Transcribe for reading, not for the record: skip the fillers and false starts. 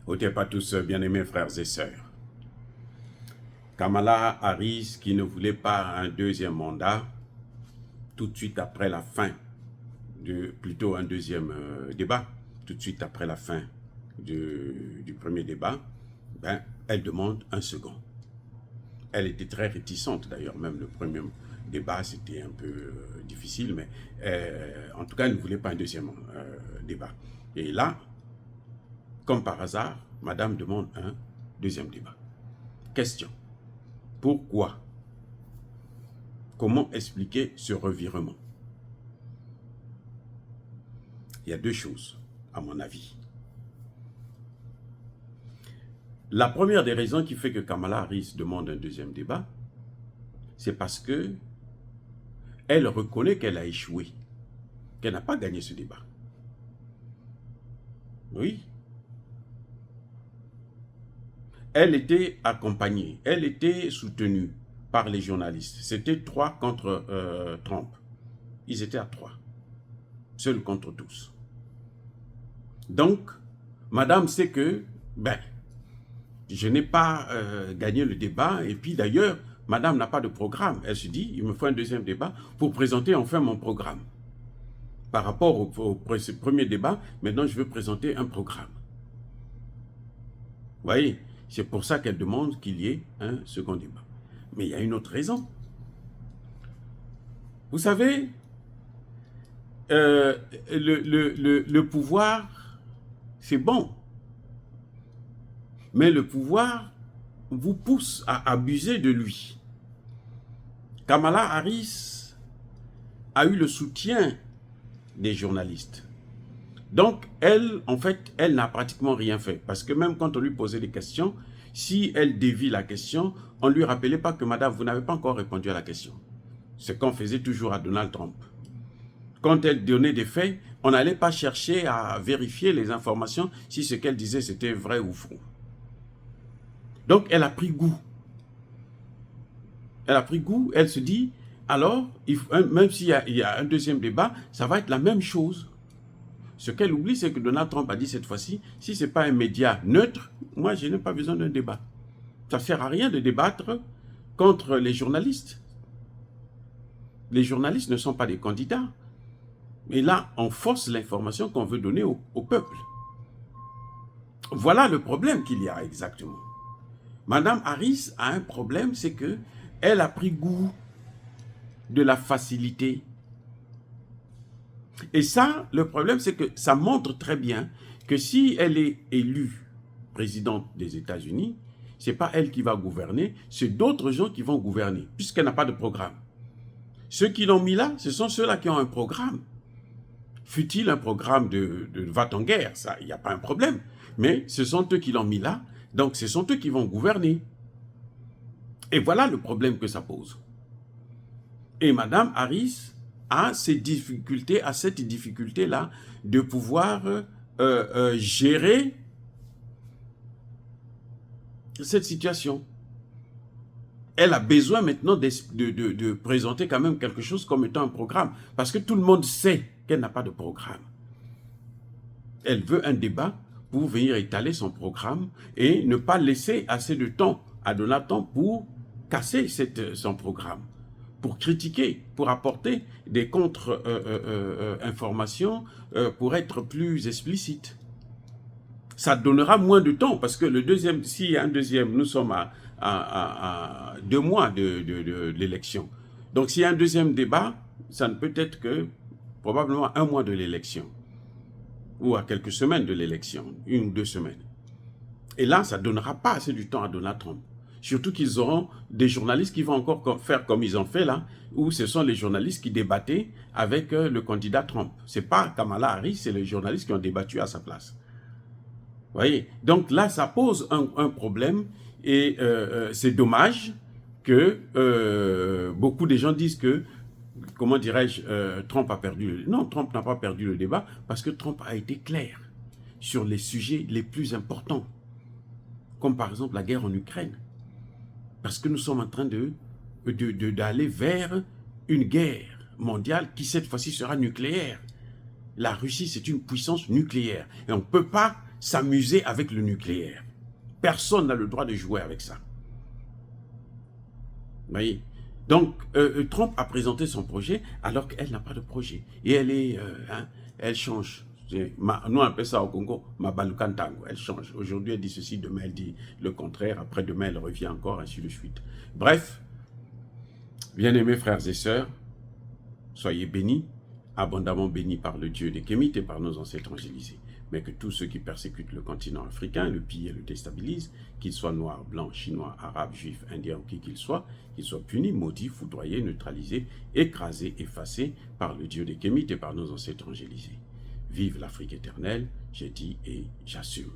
Ôtez pas tous, bien-aimés frères et sœurs. Kamala Harris, qui ne voulait pas un deuxième mandat, tout de suite après la fin, plutôt un deuxième débat, tout de suite après la fin du premier débat, ben, elle demande un second. Elle était très réticente d'ailleurs, même le premier débat c'était un peu difficile, mais en tout cas elle ne voulait pas un deuxième débat. Et là, comme par hasard, madame demande un deuxième débat. Question. Pourquoi? Comment expliquer ce revirement? Il y a deux choses, à mon avis. La première des raisons qui fait que Kamala Harris demande un deuxième débat, c'est parce que elle reconnaît qu'elle a échoué, qu'elle n'a pas gagné ce débat. Oui. Elle était accompagnée, elle était soutenue par les journalistes. C'était 3 contre Trump. Ils étaient à 3. Seul contre tous. Donc, madame sait que, ben, je n'ai pas gagné le débat. Et puis d'ailleurs, madame n'a pas de programme. Elle se dit, il me faut un deuxième débat pour présenter enfin mon programme. Par rapport au premier débat, maintenant je veux présenter un programme. Vous voyez, c'est pour ça qu'elle demande qu'il y ait un second débat. Mais il y a une autre raison. Vous savez, le pouvoir, c'est bon. Mais le pouvoir vous pousse à abuser de lui. Kamala Harris a eu le soutien des journalistes. Donc, elle, en fait, elle n'a pratiquement rien fait. Parce que même quand on lui posait des questions, si elle dévie la question, on ne lui rappelait pas que madame, vous n'avez pas encore répondu à la question. Ce qu'on faisait toujours à Donald Trump. Quand elle donnait des faits, on n'allait pas chercher à vérifier les informations si ce qu'elle disait c'était vrai ou faux. Donc, elle a pris goût. Elle a pris goût, elle se dit, alors, même s'il y a un deuxième débat, ça va être la même chose. Ce qu'elle oublie, c'est que Donald Trump a dit cette fois-ci, si ce n'est pas un média neutre, moi, je n'ai pas besoin d'un débat. Ça ne sert à rien de débattre contre les journalistes. Les journalistes ne sont pas des candidats. Et là, on force l'information qu'on veut donner au peuple. Voilà le problème qu'il y a exactement. Madame Harris a un problème, c'est que elle a pris goût de la facilité. Et ça, le problème, c'est que ça montre très bien que si elle est élue présidente des États-Unis, ce n'est pas elle qui va gouverner, c'est d'autres gens qui vont gouverner, puisqu'elle n'a pas de programme. Ceux qui l'ont mis là, ce sont ceux-là qui ont un programme. Fut-il un programme de va-t-en-guerre, ça, il n'y a pas un problème. Mais ce sont eux qui l'ont mis là, donc ce sont eux qui vont gouverner. Et voilà le problème que ça pose. Et Madame Harris a cette difficulté-là de pouvoir gérer cette situation. Elle a besoin maintenant de présenter quand même quelque chose comme étant un programme, parce que tout le monde sait qu'elle n'a pas de programme. Elle veut un débat pour venir étaler son programme et ne pas laisser assez de temps à Donald Trump pour casser son programme, pour critiquer, pour apporter des contre-informations, pour être plus explicite. Ça donnera moins de temps, parce que le deuxième, s'il y a un deuxième, nous sommes à 2 mois de l'élection. Donc s'il y a un deuxième débat, ça ne peut être que probablement 1 mois de l'élection, ou à quelques semaines de l'élection, 1 ou 2 semaines. Et là, ça ne donnera pas assez du temps à Donald Trump. Surtout qu'ils auront des journalistes qui vont encore faire comme ils ont fait là, où ce sont les journalistes qui débattaient avec le candidat Trump. Ce n'est pas Kamala Harris, c'est les journalistes qui ont débattu à sa place. Vous voyez? Donc là, ça pose un problème et c'est dommage que beaucoup de gens disent que, comment dirais-je, Trump a perdu. Non, Trump n'a pas perdu le débat parce que Trump a été clair sur les sujets les plus importants, comme par exemple la guerre en Ukraine. Parce que nous sommes en train d'aller vers une guerre mondiale qui cette fois-ci sera nucléaire. La Russie, c'est une puissance nucléaire. Et on ne peut pas s'amuser avec le nucléaire. Personne n'a le droit de jouer avec ça. Vous voyez? Donc, Trump a présenté son projet alors qu'elle n'a pas de projet. Et elle est, elle change. Nous, on appelle ça au Congo, ma balukantango. Elle change. Aujourd'hui, elle dit ceci, demain, elle dit le contraire. Après-demain, elle revient encore, ainsi de suite. Bref, bien-aimés frères et sœurs, soyez bénis, abondamment bénis par le Dieu des Kémites et par nos ancêtres angélisés. Mais que tous ceux qui persécutent le continent africain, le pillent et le déstabilisent, qu'ils soient noirs, blancs, chinois, arabes, juifs, indiens ou qui qu'ils soient punis, maudits, foudroyés, neutralisés, écrasés, effacés par le Dieu des Kémites et par nos ancêtres angélisés. Vive l'Afrique éternelle, j'ai dit et j'assume.